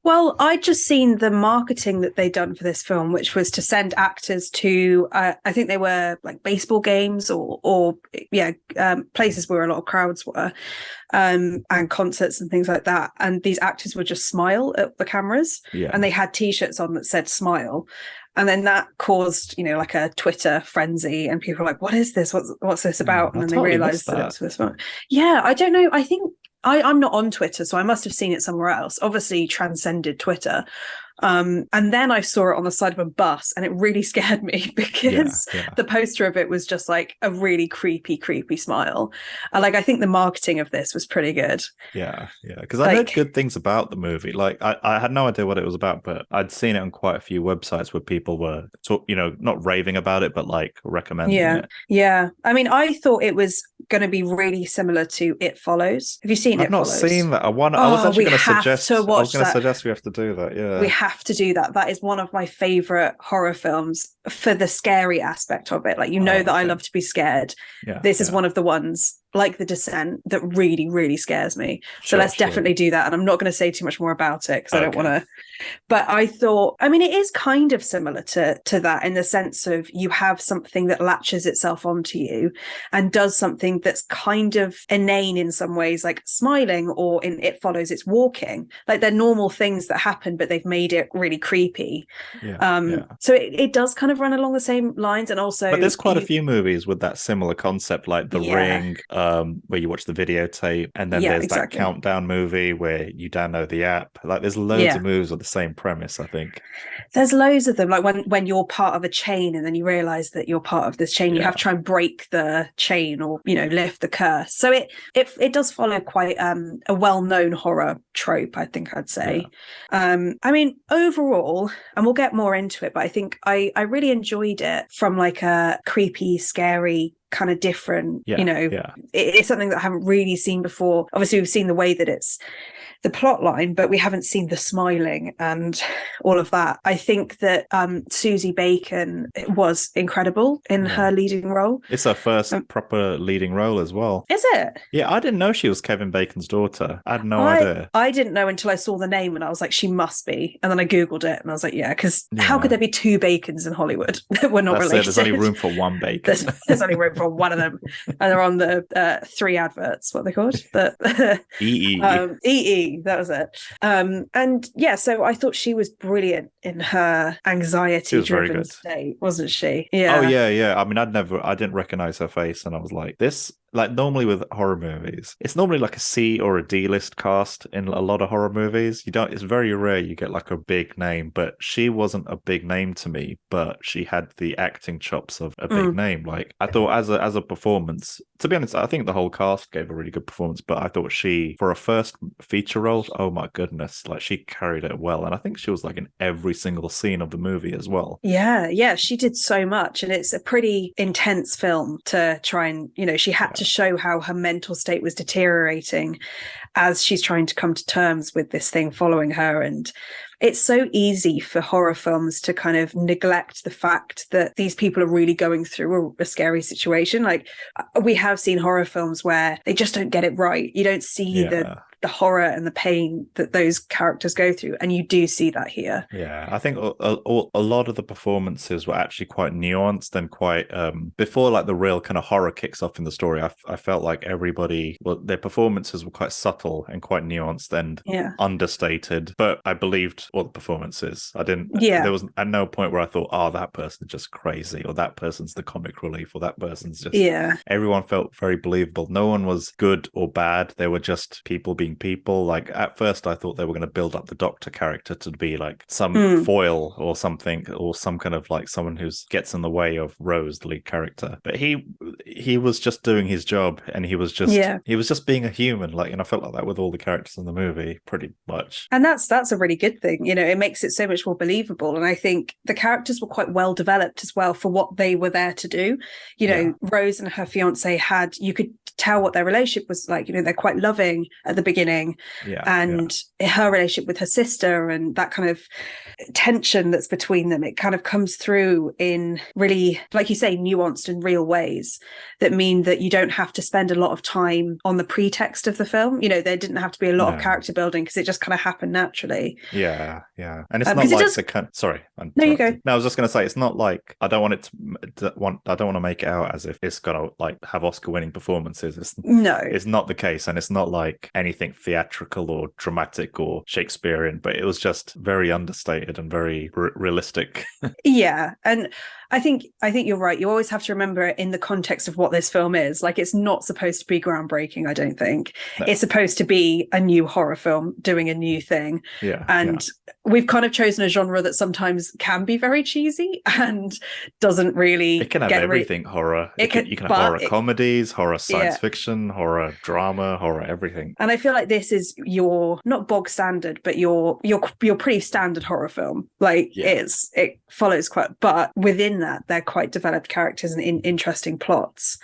Well, I'd just seen the marketing that they'd done for this film, which was to send actors to, I think they were like baseball games or places where a lot of crowds were, and concerts and things like that. And these actors would just smile at the cameras, Yeah. and they had T-shirts on that said "smile." And then that caused, like a Twitter frenzy, and people were like, "What is this? What's this about?" And then they realized that it was for this one. Yeah, I don't know. I think I'm not on Twitter, so I must have seen it somewhere else. Obviously, transcended Twitter. And then I saw it on the side of a bus, and it really scared me because the poster of it was just like a really creepy smile. I think the marketing of this was pretty good. Yeah, because I heard good things about the movie. Like, I had no idea what it was about, but I'd seen it on quite a few websites where people were, not raving about it, but like recommending it. Yeah. I mean, I thought it was going to be really similar to It Follows. Have you seen It Follows? I've not seen that. I was actually going to suggest. I was going to suggest we have to do that. Yeah, we have to do that. That is one of my favorite horror films for the scary aspect of it. Like, that I love to be scared. This is one of the ones, like The Descent, that really, really scares me. So let's definitely do that. And I'm not going to say too much more about it because I don't want to. But I thought, I mean, it is kind of similar to that in the sense of you have something that latches itself onto you and does something that's kind of inane in some ways, like smiling, or in It Follows, it's walking. Like, they're normal things that happen, but they've made it really creepy. So it does kind of run along the same lines. And also, but there's quite a few movies with that similar concept, like The Ring, where you watch the videotape, and then there's that countdown movie where you download the app. Like, there's loads of movies with the same premise. I think there's loads of them, like when you're part of a chain and then you realize that you're part of this chain, you have to try and break the chain or lift the curse. So it does follow quite a well-known horror trope, I think I'd say. I mean, overall, and we'll get more into it, but I think I really enjoyed it from like a creepy, scary, kind of different, it's something that I haven't really seen before. Obviously, we've seen the way that it's the plot line, but we haven't seen the smiling and all of that. I think that Sosie Bacon was incredible in her leading role. It's her first proper leading role as well. Is it? Yeah, I didn't know she was Kevin Bacon's daughter. I had no idea. I didn't know until I saw the name, and I was like, she must be. And then I Googled it, and I was like, because how could there be two Bacons in Hollywood that were not related? There's only room for one Bacon. There's only room for one of them. And they're on the 3 adverts, what are they called? The EE. EE. That was it. So I thought she was brilliant in her anxiety-driven state, wasn't she? Yeah. Oh yeah. I mean, I didn't recognize her face, and I was like, this. Like, normally with horror movies, it's normally like a C or a D list cast in a lot of horror movies. It's very rare you get like a big name, but she wasn't a big name to me, but she had the acting chops of a big name. Like, I thought as a performance, to be honest, I think the whole cast gave a really good performance, but I thought she, for a first feature role, oh my goodness, like, she carried it well. And I think she was like in every single scene of the movie as well. Yeah, she did so much. And it's a pretty intense film to try and, she had to show how her mental state was deteriorating as she's trying to come to terms with this thing following her. And it's so easy for horror films to kind of neglect the fact that these people are really going through a scary situation. Like, we have seen horror films where they just don't get it right. You don't see the horror and the pain that those characters go through, and you do see that here. I think a lot of the performances were actually quite nuanced and quite before like the real kind of horror kicks off in the story. I felt like their performances were quite subtle and quite nuanced and understated, but I believed all the performances. There was at no point where I thought, that person's just crazy, or that person's the comic relief, or that person's just everyone felt very believable. No one was good or bad. They were just people being people. Like, at first I thought they were going to build up the Doctor character to be like some foil or something, or some kind of like someone who gets in the way of Rose, the lead character. But he was just doing his job, and he was just being a human. Like, and I felt like that with all the characters in the movie pretty much. And that's a really good thing. It makes it so much more believable. And I think the characters were quite well developed as well for what they were there to do. Rose and her fiance you could tell what their relationship was like. They're quite loving at the beginning, beginning, Yeah. and her relationship with her sister and that kind of tension that's between them. It kind of comes through in really, like you say, nuanced and real ways that mean that you don't have to spend a lot of time on the pretext of the film. You know, there didn't have to be a lot of character building because it just kind of happened naturally. Yeah. And it's not like the kind. Sorry, no, you go. No, I was just going to say, it's not like I don't want I don't want to make it out as if it's gonna like have Oscar-winning performances. It's not the case, and it's not like anything theatrical or dramatic or Shakespearean. But it was just very understated and very realistic. Yeah, and I think you're right. You always have to remember it in the context of what this film is. Like, it's not supposed to be groundbreaking, I don't think. No. It's supposed to be a new horror film doing a new thing. Yeah. And we've kind of chosen a genre that sometimes can be very cheesy and doesn't really... It can have everything horror. You can have horror comedies, horror science fiction, horror drama, horror everything. And I feel like this is your, not bog standard, but your pretty standard horror film. Like, it follows quite... But within that, they're quite developed characters and interesting plots.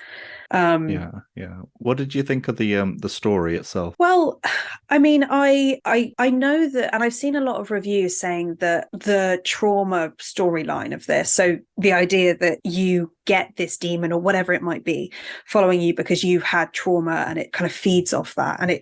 What did you think of the story itself? Well, I mean, I know that, and I've seen a lot of reviews saying that the trauma storyline of this, so the idea that you get this demon or whatever it might be following you because you've had trauma, and it kind of feeds off that, and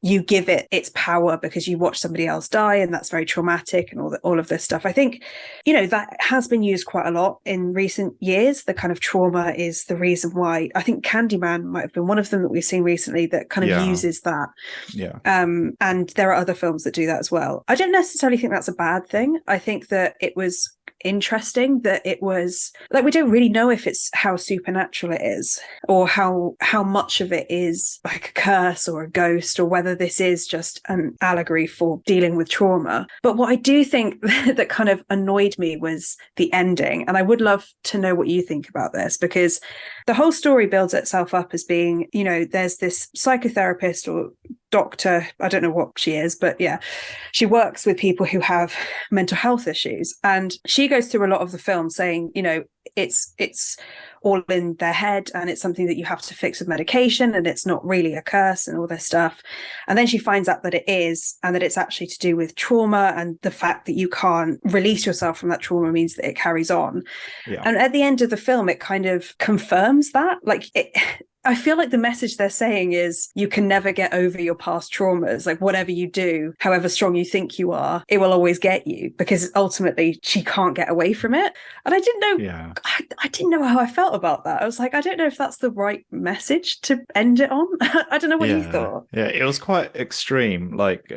you give it its power because you watch somebody else die, and that's very traumatic, and all of this stuff. I think, that has been used quite a lot in recent years. The kind of trauma is the reason why. I think Candyman might have been one of them that we've seen recently that kind of uses that. Yeah. And there are other films that do that as well. I don't necessarily think that's a bad thing. I think that it was interesting that it was like, we don't really know if it's how supernatural it is, or how much of it is like a curse or a ghost, or whether this is just an allegory for dealing with trauma. But what I do think that kind of annoyed me was the ending, and I would love to know what you think about this, because the whole story builds itself up as being, there's this psychotherapist or doctor, I don't know what she is, but she works with people who have mental health issues, and she goes through a lot of the film saying, it's all in their head, and it's something that you have to fix with medication, and it's not really a curse and all this stuff. And then she finds out that it is, and that it's actually to do with trauma, and the fact that you can't release yourself from that trauma means that it carries on. And at the end of the film, it kind of confirms that. Like, I feel like the message they're saying is you can never get over your past traumas. Like, whatever you do, however strong you think you are, it will always get you, because ultimately she can't get away from it. And I didn't know, I didn't know how I felt about that. I was like, I don't know if that's the right message to end it on. I don't know what you thought. Yeah, it was quite extreme. Like,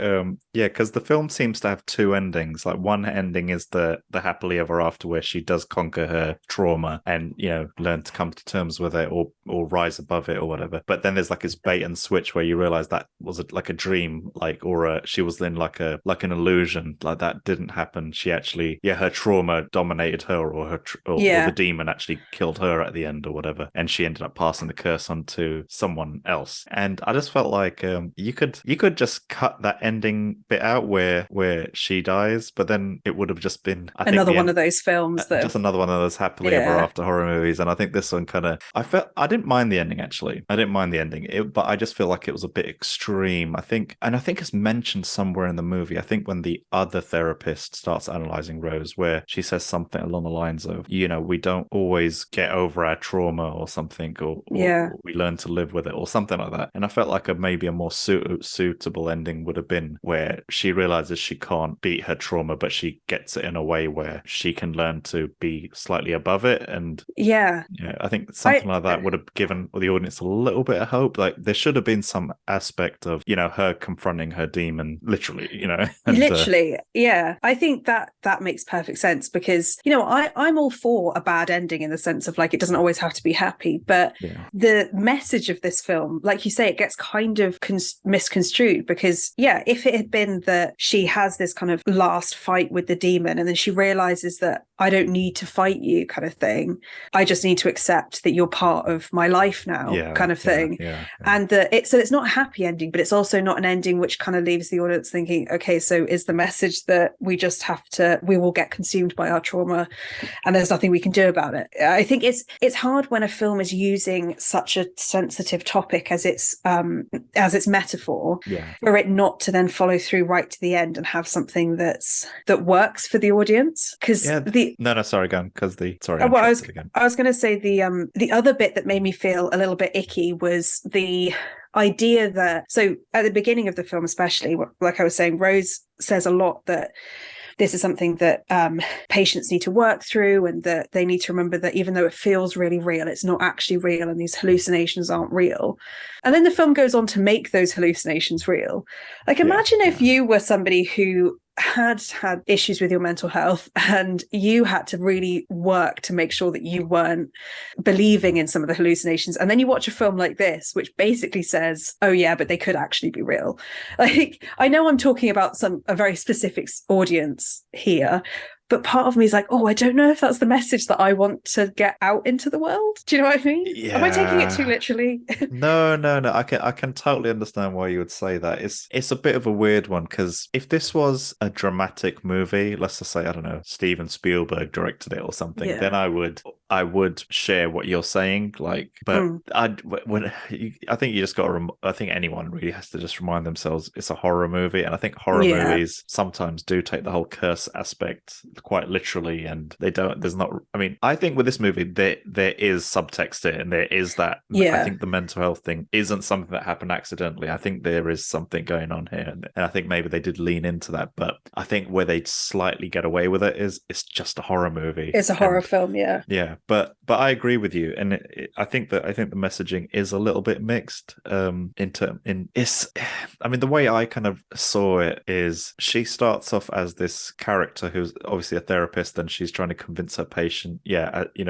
because the film seems to have two endings. Like, one ending is the happily ever after, where she does conquer her trauma and, learn to come to terms with it, or rise above it or whatever. But then there's like this bait and switch where you realize that was like a dream, like, or she was in like an illusion, like that didn't happen. She actually, her trauma dominated her, or the demon actually killed her at the end or whatever, and she ended up passing the curse on to someone else. And I just felt like you could just cut that ending bit out where she dies, but then it would have just been another one of those films that just another one of those happily ever after horror movies. And I think this one kind of, I didn't mind the ending. Actually, I didn't mind the ending, but I just feel like it was a bit extreme. I think it's mentioned somewhere in the movie. I think when the other therapist starts analyzing Rose, where she says something along the lines of, we don't always get over our trauma or something, or we learn to live with it, or something like that. And I felt like maybe a more suitable ending would have been where she realizes she can't beat her trauma, but she gets it in a way where she can learn to be slightly above it. And I think something like that would have given the audience a little bit of hope. Like, there should have been some aspect of her confronting her demon, literally, I think that makes perfect sense, because I'm all for a bad ending, in the sense of, like, it doesn't always have to be happy, but the message of this film, like you say, it gets kind of misconstrued, because if it had been that she has this kind of last fight with the demon, and then she realizes that I don't need to fight you, kind of thing, I just need to accept that you're part of my life now, now kind of thing. Yeah. And so it's not a happy ending, but it's also not an ending which kind of leaves the audience thinking, okay, so is the message that we will get consumed by our trauma and there's nothing we can do about it? I think it's hard when a film is using such a sensitive topic as its metaphor, for it not to then follow through right to the end and have something that works for the audience. Because sorry, go on. I was going to say the other bit that made me feel a little bit icky was the idea that, so at the beginning of the film especially, like I was saying, Rose says a lot that this is something that patients need to work through, and that they need to remember that even though it feels really real, it's not actually real, and these hallucinations aren't real. And then the film goes on to make those hallucinations real. Like, imagine if you were somebody who had issues with your mental health and you had to really work to make sure that you weren't believing in some of the hallucinations, and then you watch a film like this which basically says, oh yeah, but they could actually be real. Like, I know I'm talking about a very specific audience here, but part of me is like, oh, I don't know if that's the message that I want to get out into the world. Do you know what I mean? Yeah. Am I taking it too literally? No. I can totally understand why you would say that. It's a bit of a weird one, because if this was a dramatic movie, let's just say, I don't know, Steven Spielberg directed it or something, then I would share what you're saying. Like, but I think you just got to. I think anyone really has to just remind themselves it's a horror movie, and I think horror movies sometimes do take the whole curse aspect quite literally, and they don't. There's not. I mean, I think with this movie there is subtext to it, and there is that. I think the mental health thing isn't something that happened accidentally. I think there is something going on here, and I think maybe they did lean into that. But I think where they slightly get away with it is it's just a horror movie. It's a horror film, yeah. Yeah, but I agree with you, and I think the messaging is a little bit mixed. I mean, the way I kind of saw it is she starts off as this character who's obviously a therapist, and she's trying to convince her patient.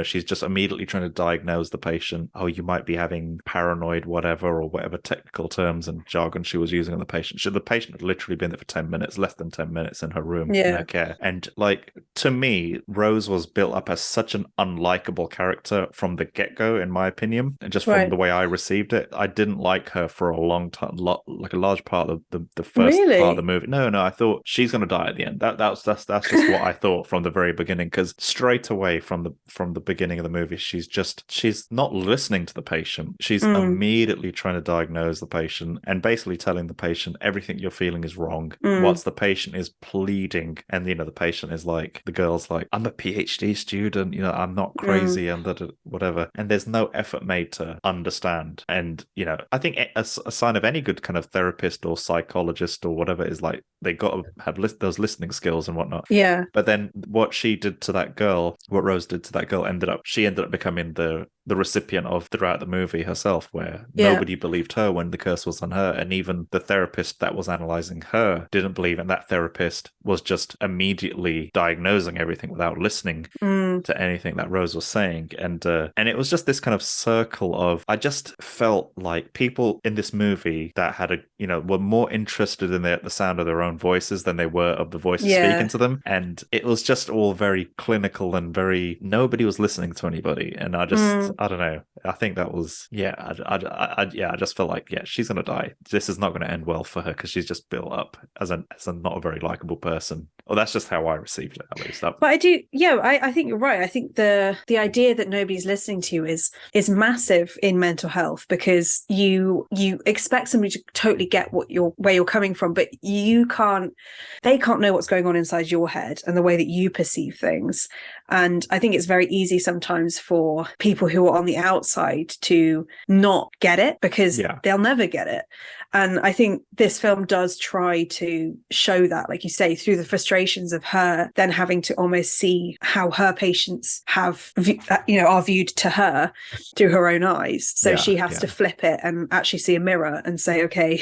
She's just immediately trying to diagnose the patient. Oh, you might be having paranoid whatever, or whatever technical terms and jargon she was using on the patient. The patient had literally been there for 10 minutes, less than 10 minutes in her room in her care. And like, to me, Rose was built up as such an unlikable character from the get-go, in my opinion, and just from the way I received it. I didn't like her for a long time, like a large part of the first part of the movie. No, I thought she's going to die at the end. That's just what I thought from the very beginning, because straight away from the beginning of the movie, she's not listening to the patient. She's immediately trying to diagnose the patient and basically telling the patient everything you're feeling is wrong. What's the patient is pleading, and the patient is like, the girl's like, I'm a PhD student, I'm not crazy, and whatever. And there's no effort made to understand. And I think a sign of any good kind of therapist or psychologist or whatever is like, they got to have those listening skills and whatnot. Yeah. But then what Rose did to that girl, she ended up becoming the recipient of throughout the movie herself, where nobody believed her when the curse was on her, and even the therapist that was analyzing her didn't believe, and that therapist was just immediately diagnosing everything without listening to anything that Rose was saying. And it was just this kind of circle of, I just felt like people in this movie that had were more interested in the sound of their own voices than they were of the voices speaking to them, and it was just all very clinical and nobody was listening to anybody. And I don't know. I think that was, I just felt like, she's going to die. This is not going to end well for her, because she's just built up as a not a very likable person. Well, that's just how I received it, at least. But I do, I think you're right. I think the idea that nobody's listening to you is massive in mental health, because you expect somebody to totally get where you're coming from, but they can't know what's going on inside your head and the way that you perceive things. And I think it's very easy sometimes for people who are on the outside to not get it, because they'll never get it. And I think this film does try to show that, like you say, through the frustrations of her then having to almost see how her patients are viewed to her through her own eyes. So she has to flip it and actually see a mirror and say, okay,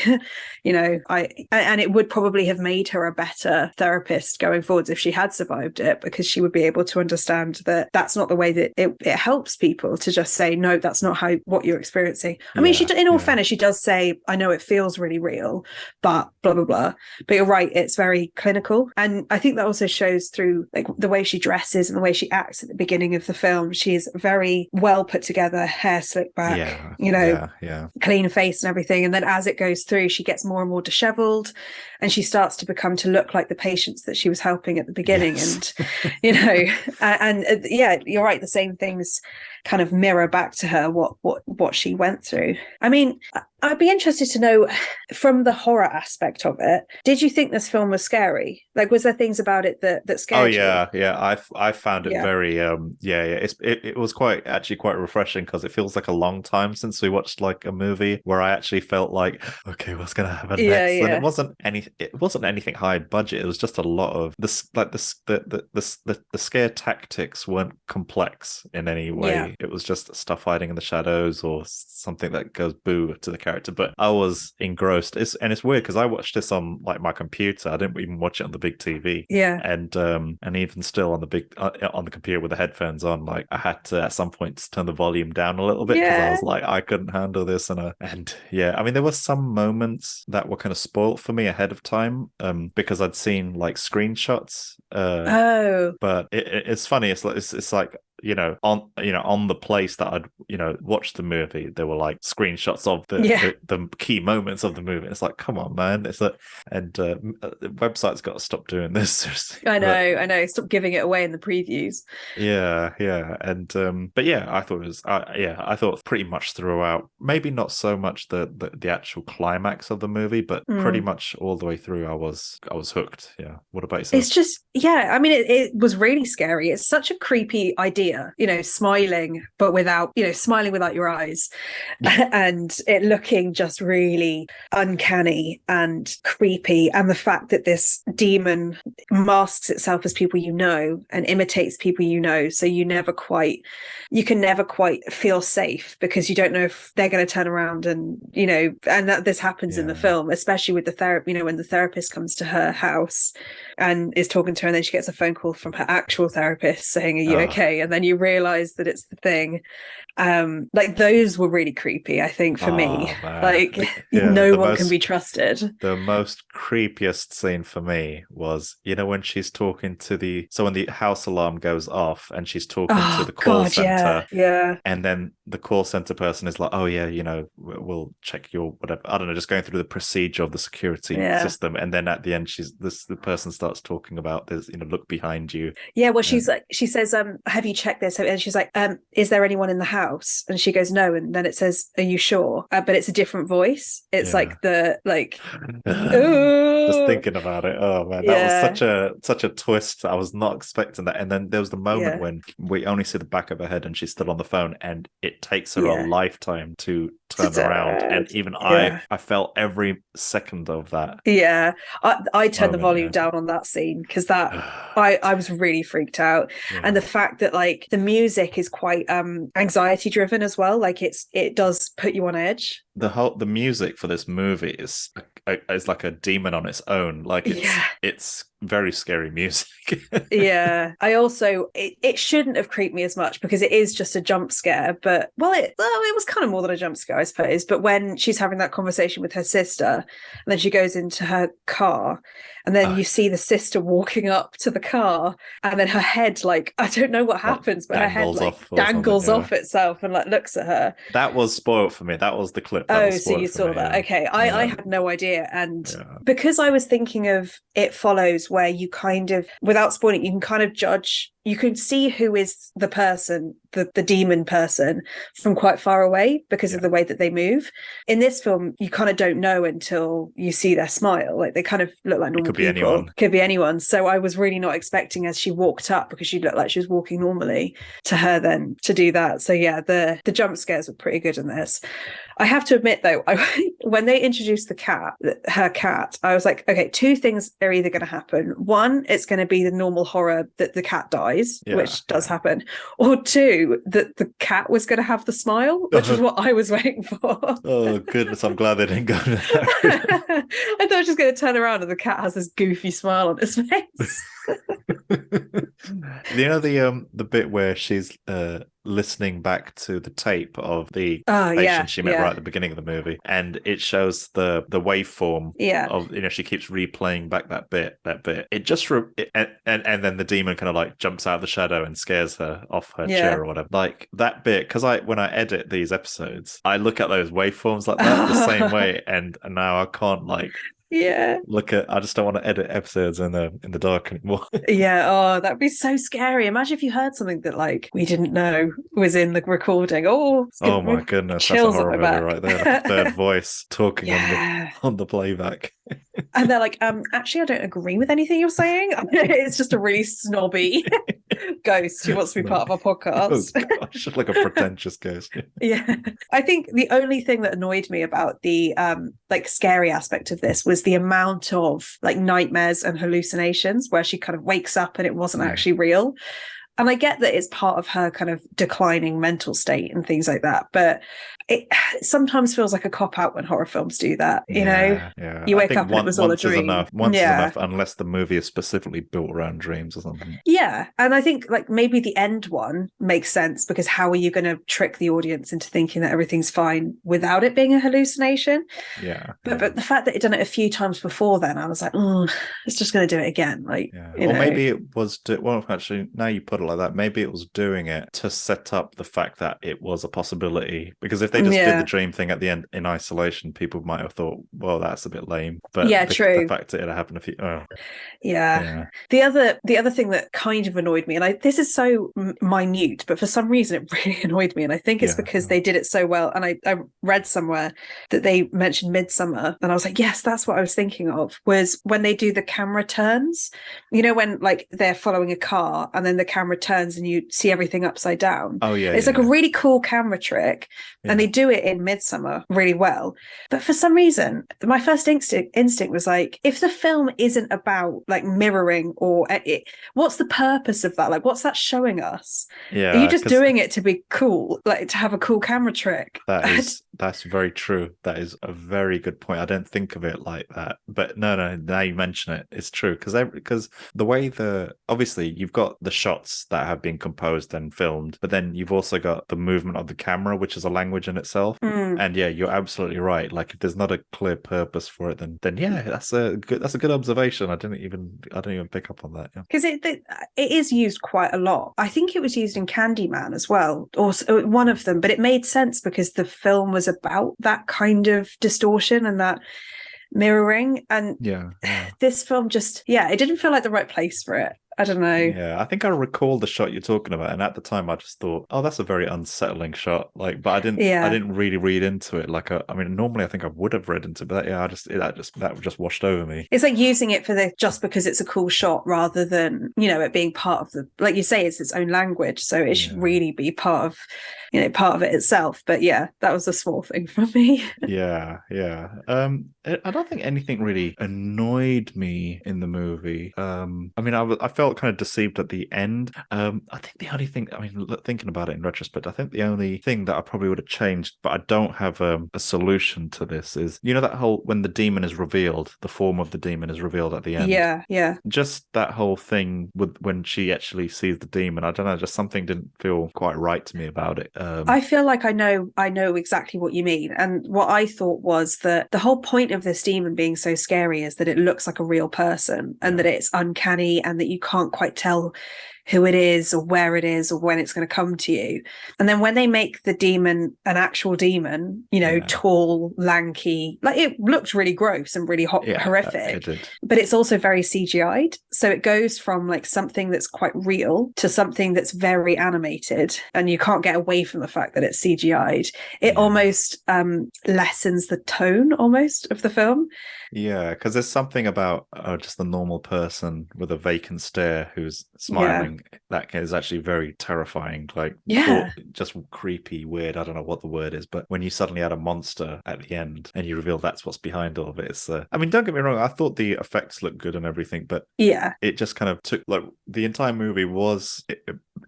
and it would probably have made her a better therapist going forwards if she had survived it, because she would be able to understand that that's not the way that it helps people to just say, no, that's not what you're experiencing. I mean, in all fairness, she does say, I know it feels really real, but blah, blah, blah. But you're right, it's very clinical. And I think that also shows through like the way she dresses and the way she acts at the beginning of the film. She's very well put together, hair slicked back, clean face and everything. And then as it goes through, she gets more and more disheveled, and she starts to become to look like the patients that she was helping at the beginning. Yes. And yeah, you're right, the same things kind of mirror back to her what she went through. I mean, I'd be interested to know, from the horror aspect of it, did you think this film was scary? Like, was there things about it that scared you? I found it very it was quite refreshing, because it feels like a long time since we watched like a movie where I actually felt like, okay, what's gonna happen next? And it wasn't anything high budget. It was just a lot of the scare tactics weren't complex in any way. It was just stuff hiding in the shadows or something that goes boo to the character. But I was engrossed. It's weird because I watched this on like my computer. I didn't even watch it on the big TV. Yeah. And even still on the computer with the headphones on, like I had to at some point turn the volume down a little bit, because I was like, I couldn't handle this. I mean, there were some moments that were kind of spoiled for me ahead of time, because I'd seen like screenshots. But it's funny. It's like, on the place that I'd watched the movie, there were like screenshots of the key moments of the movie. It's like, come on, man. Websites got to stop doing this. I know. Stop giving it away in the previews. But I thought it was I thought pretty much throughout, maybe not so much the actual climax of the movie, but pretty much all the way through I was hooked. What about yourself? It's just I mean, it was really scary. It's such a creepy idea, smiling but without smiling without your eyes, and it looking just really uncanny and creepy, and the fact that this demon masks itself as people and imitates people, so you can never quite feel safe, because you don't know if they're going to turn around and that this happens in the film, especially with the therapy, when the therapist comes to her house and is talking to her, and then she gets a phone call from her actual therapist saying, are you okay? And then you realize that it's the thing. Like, those were really creepy, I think, for me. Man. Like, no one can be trusted. The most creepiest scene for me was, when she's talking to when the house alarm goes off and she's talking to the call center. And then the call center person is like, oh yeah, we'll check your whatever. I don't know, just going through the procedure of the security system. And then at the end, the person starts talking about this, look behind you. Yeah, well, she says, have you checked this? And she's like, is there anyone in the house? And she goes, no. And then it says, are you sure? But it's a different voice. It's like just thinking about it. Oh man, that was such a twist. I was not expecting that. And then there was the moment when we only see the back of her head and she's still on the phone, and it takes her a lifetime to turn around. And even I felt every second of that. I turned the volume down on that scene, because that I was really freaked out. And the fact that like the music is quite anxiety driven as well, like it does put you on edge. The music for this movie is like a demon on its own. Like it's very scary music. I also it shouldn't have creeped me as much, because it is just a jump scare, but it was kind of more than a jump scare, I suppose. But when she's having that conversation with her sister, and then she goes into her car, and then you see the sister walking up to the car, and then her head, like, I don't know what happens, but her head like dangles off itself and like looks at her. That was spoiled for me. That was the clip. So you saw that. Okay. I had no idea. And because I was thinking of It Follows, where you kind of, without spoiling, you can kind of judge, you can see who is the person, the demon person, from quite far away because of the way that they move. In this film, you kind of don't know until you see their smile. Like, they kind of look like normal people. Could be anyone. So I was really not expecting, as she walked up, because she looked like she was walking normally, to her then to do that. So the jump scares were pretty good in this. I have to admit, though, when they introduced her cat, I was like, okay, two things are either going to happen. One, it's going to be the normal horror that the cat dies, which does happen. Or two, that the cat was going to have the smile, which is what I was waiting for. Oh, goodness, I'm glad they didn't go to that. I thought it was just going to turn around and the cat has this goofy smile on its face. You know the bit where she's listening back to the tape of the patient she met right at the beginning of the movie, and it shows the waveform of, you know, she keeps replaying back that bit. It just and then the demon kind of like jumps out of the shadow and scares her off her chair or whatever. Like that bit, because when I edit these episodes, I look at those waveforms like that the same way, and now I can't like I just don't want to edit episodes in the dark anymore. That'd be so scary. Imagine if you heard something that like we didn't know was in the recording. Oh my goodness, that's a horror movie right there, like a third voice talking on the playback. And they're like, actually, I don't agree with anything you're saying. It's just a really snobby ghost who wants to be part of our podcast. Oh, gosh, like a pretentious ghost. I think the only thing that annoyed me about the like scary aspect of this was the amount of like nightmares and hallucinations where she kind of wakes up and it wasn't actually real. And I get that it's part of her kind of declining mental state and things like that, but it sometimes feels like a cop-out when horror films do that, you know? Yeah. You wake up and it was all a dream. Once is enough, unless the movie is specifically built around dreams or something. Yeah, and I think like maybe the end one makes sense, because how are you going to trick the audience into thinking that everything's fine without it being a hallucination? But the fact that it done it a few times before then, I was like, it's just going to do it again. Like, or maybe it was, well, actually, now you put it like that, maybe it was doing it to set up the fact that it was a possibility, because if they just did the dream thing at the end in isolation, people might have thought, well, that's a bit lame. But true. The fact that it happened the other thing that kind of annoyed me, and this is so minute, but for some reason it really annoyed me, and I think it's because they did it so well. And I read somewhere that they mentioned Midsummer, and I was like, yes, that's what I was thinking of, was when they do the camera turns, you know, when like they're following a car and then the camera turns and you see everything upside down. It's like a really cool camera trick, and they do it in Midsummer really well. But for some reason, my first instinct was like, if the film isn't about like mirroring or what's the purpose of that? Like, what's that showing us? Are you just doing it to be cool, like to have a cool camera trick? That's very true. That is a very good point. I don't think of it like that, but no, now you mention it, it's true, because the way obviously you've got the shots that have been composed and filmed, but then you've also got the movement of the camera, which is a language in itself. And you're absolutely right. Like, if there's not a clear purpose for it, then that's a good observation. I didn't even pick up on that, because it is used quite a lot. I think it was used in Candyman as well, or one of them, but it made sense because the film was about that kind of distortion and that mirroring, and this film just it didn't feel like the right place for it. I don't know. Yeah, I think I recall the shot you're talking about, and at the time I just thought, oh, that's a very unsettling shot. Like, but I didn't really read into it. Like, I mean, normally I think I would have read into it, but that just washed over me. It's like using it for just because it's a cool shot, rather than, you know, it being part of the, like you say, it's its own language, so it should really be part of it itself. But that was a small thing for me. I don't think anything really annoyed me in the movie. I mean, I felt kind of deceived at the end. I think the only thing, I mean, thinking about it in retrospect, I think the only thing that I probably would have changed, but I don't have a solution to this, is, you know, that whole, when the demon is revealed, the form of the demon is revealed at the end. Yeah. Just that whole thing with when she actually sees the demon, I don't know, just something didn't feel quite right to me about it. I feel like I know exactly what you mean. And what I thought was that the whole point of this demon being so scary is that it looks like a real person, and that it's uncanny, and that you can't quite tell who it is or where it is or when it's going to come to you. And then when they make the demon an actual demon, you know, tall, lanky, like, it looked really gross and really horrific, but it's also very CGI'd. So it goes from like something that's quite real to something that's very animated, and you can't get away from the fact that it's CGI'd. It almost lessens the tone almost of the film. Yeah, because there's something about just the normal person with a vacant stare who's smiling that is actually very terrifying. Like, just creepy, weird. I don't know what the word is, but when you suddenly add a monster at the end and you reveal that's what's behind all of it, it's I mean, don't get me wrong, I thought the effects looked good and everything, but it just kind of took, like, the entire movie was,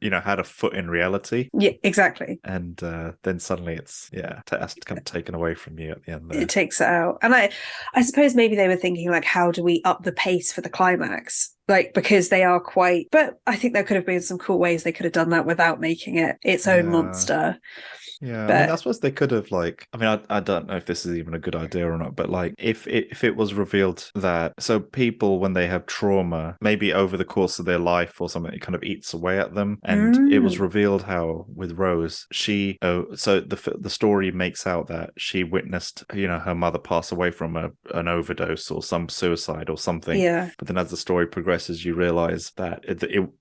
you know, had a foot in reality. Yeah, exactly. And then suddenly it's kind of taken away from you at the end there. It takes it out. And I suppose maybe they were thinking, like, how do we up the pace for the climax? like, because they are quite, but I think there could have been some cool ways they could have done that without making it its own monster. Yeah, But I mean, I suppose they could have, like, I mean, I don't know if this is even a good idea or not, but like, if it was revealed that, so people, when they have trauma, maybe over the course of their life or something, it kind of eats away at them. And it was revealed how with Rose, so the story makes out that she witnessed, her mother pass away from an overdose or some suicide or something. Yeah. But then as the story progresses, you realize that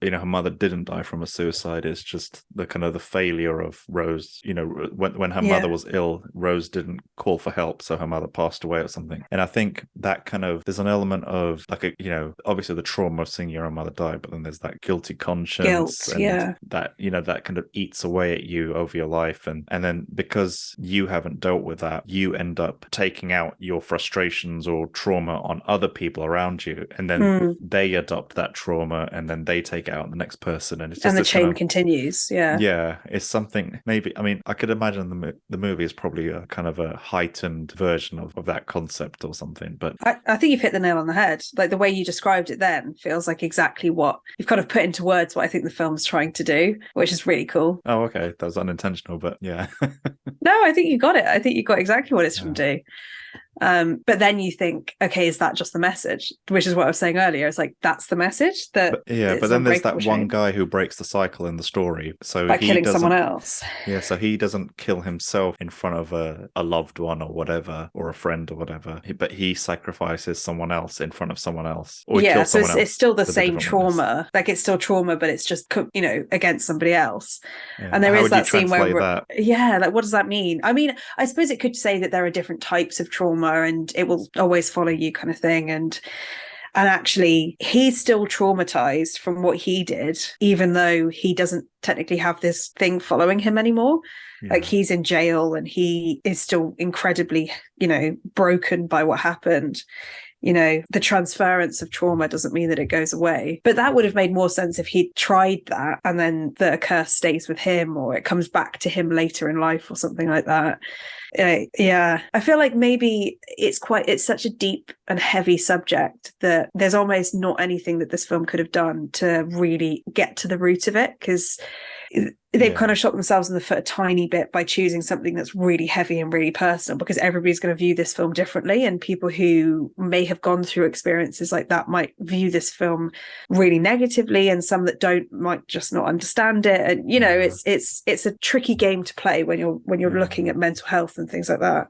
her mother didn't die from a suicide. It's just the kind of the failure of Rose, when her mother was ill, Rose didn't call for help, so her mother passed away or something. And I think that kind of, there's an element of like obviously the trauma of seeing your own mother die, but then there's that guilty conscience, and that that kind of eats away at you over your life, and then because you haven't dealt with that, you end up taking out your frustrations or trauma on other people around you, and then they adopt that trauma, and then they take it out on the next person, and it's just the chain continues. Yeah, it's something. Maybe, I mean, I could imagine the movie is probably a kind of a heightened version of that concept or something. But I think you've hit the nail on the head. Like, the way you described it then feels like exactly what you've kind of put into words what I think the film's trying to do, which is really cool. Oh, okay, that was unintentional, but yeah. No, I think you got it. I think you got exactly what it's trying to do. But then you think, okay, is that just the message? Which is what I was saying earlier. It's like, that's the message. But then there's that one guy who breaks the cycle in the story. So by killing someone else. Yeah, so he doesn't kill himself in front of a loved one or whatever, or a friend or whatever, but he sacrifices someone else in front of someone else. Or so it's still the same trauma. Like, it's still trauma, but it's just, against somebody else. Yeah. And there is that scene where, like, what does that mean? I mean, I suppose it could say that there are different types of trauma, and it will always follow you, kind of thing. And actually, he's still traumatized from what he did, even though he doesn't technically have this thing following him anymore. Like, he's in jail and he is still incredibly, broken by what happened. The transference of trauma doesn't mean that it goes away. But that would have made more sense if he'd tried that, and then the curse stays with him, or it comes back to him later in life or something like that. I feel like maybe it's such a deep and heavy subject that there's almost not anything that this film could have done to really get to the root of it, because they've kind of shot themselves in the foot a tiny bit by choosing something that's really heavy and really personal, because everybody's going to view this film differently, and people who may have gone through experiences like that might view this film really negatively, and some that don't might just not understand it. And it's a tricky game to play when you're looking at mental health and things like that.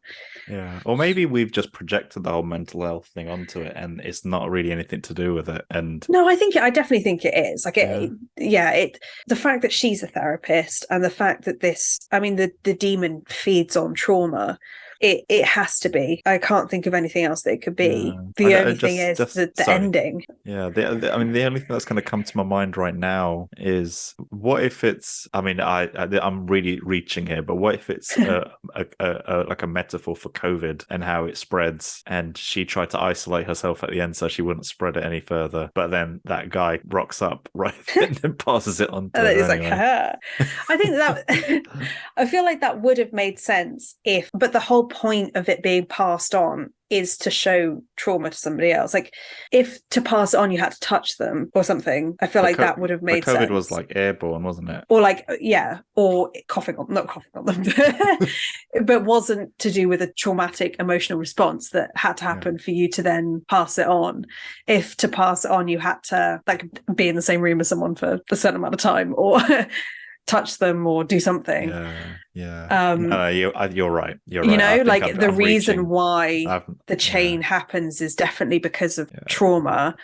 Yeah, or maybe we've just projected the whole mental health thing onto it, and it's not really anything to do with it. And no, I definitely think it is. Like, the fact that she's a therapist, and the fact that the demon feeds on trauma, it has to be. I can't think of anything else that it could be. The only thing is the ending. Yeah, the only thing that's going to come to my mind right now is, what if it's, I mean, I'm really reaching here, but what if it's like a metaphor for COVID and how it spreads, and she tried to isolate herself at the end so she wouldn't spread it any further, but then that guy rocks up right and then passes it on to her anyway. Like, I think that I feel like that would have made sense but the whole point of it being passed on is to show trauma to somebody else. Like, if to pass it on you had to touch them or something, I feel like that would have made sense. COVID was like airborne, wasn't it? Or like, or not coughing on them, but wasn't to do with a traumatic emotional response that had to happen for you to then pass it on. If to pass it on you had to, like, be in the same room as someone for a certain amount of time, or touch them, or do something. You're right. The reason why the chain happens is definitely because of trauma.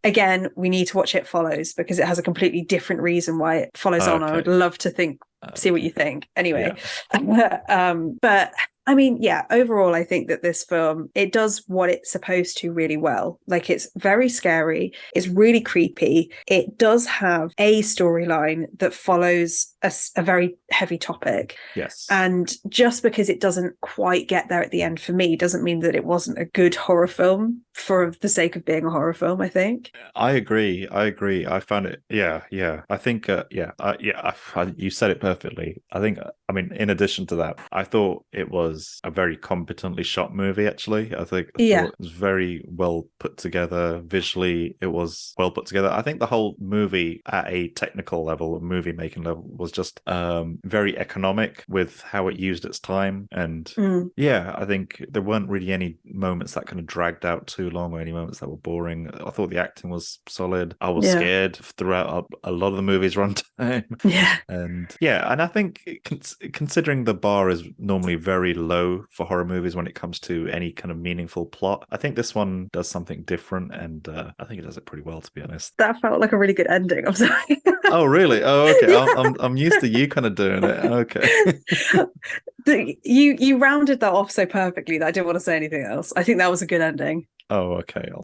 Again, we need to watch It Follows, because it has a completely different reason why it follows on. I would love to see what you think anyway. But I mean, overall, I think that this film, it does what it's supposed to really well. Like, it's very scary. It's really creepy. It does have a storyline that follows a very heavy topic. Yes. And just because it doesn't quite get there at the end for me doesn't mean that it wasn't a good horror film for the sake of being a horror film, I think. I agree. I found it. Yeah. I think. You said it perfectly. I mean, in addition to that, I thought it was a very competently shot movie. Actually, I thought it was very well put together. Visually, it was well put together. I think the whole movie, at a technical level, a movie making level, was just very economic with how it used its time. And I think there weren't really any moments that kind of dragged out too long, or any moments that were boring. I thought the acting was solid. I was scared throughout a lot of the movie's runtime. And I think considering the bar is normally very low for horror movies when it comes to any kind of meaningful plot, I think this one does something different, and I think it does it pretty well, to be honest. That felt like a really good ending. I'm sorry. Oh, really? Oh, okay. Yeah. I'm used to you kind of doing it. Okay. You rounded that off so perfectly that I didn't want to say anything else. I think that was a good ending. Oh, okay.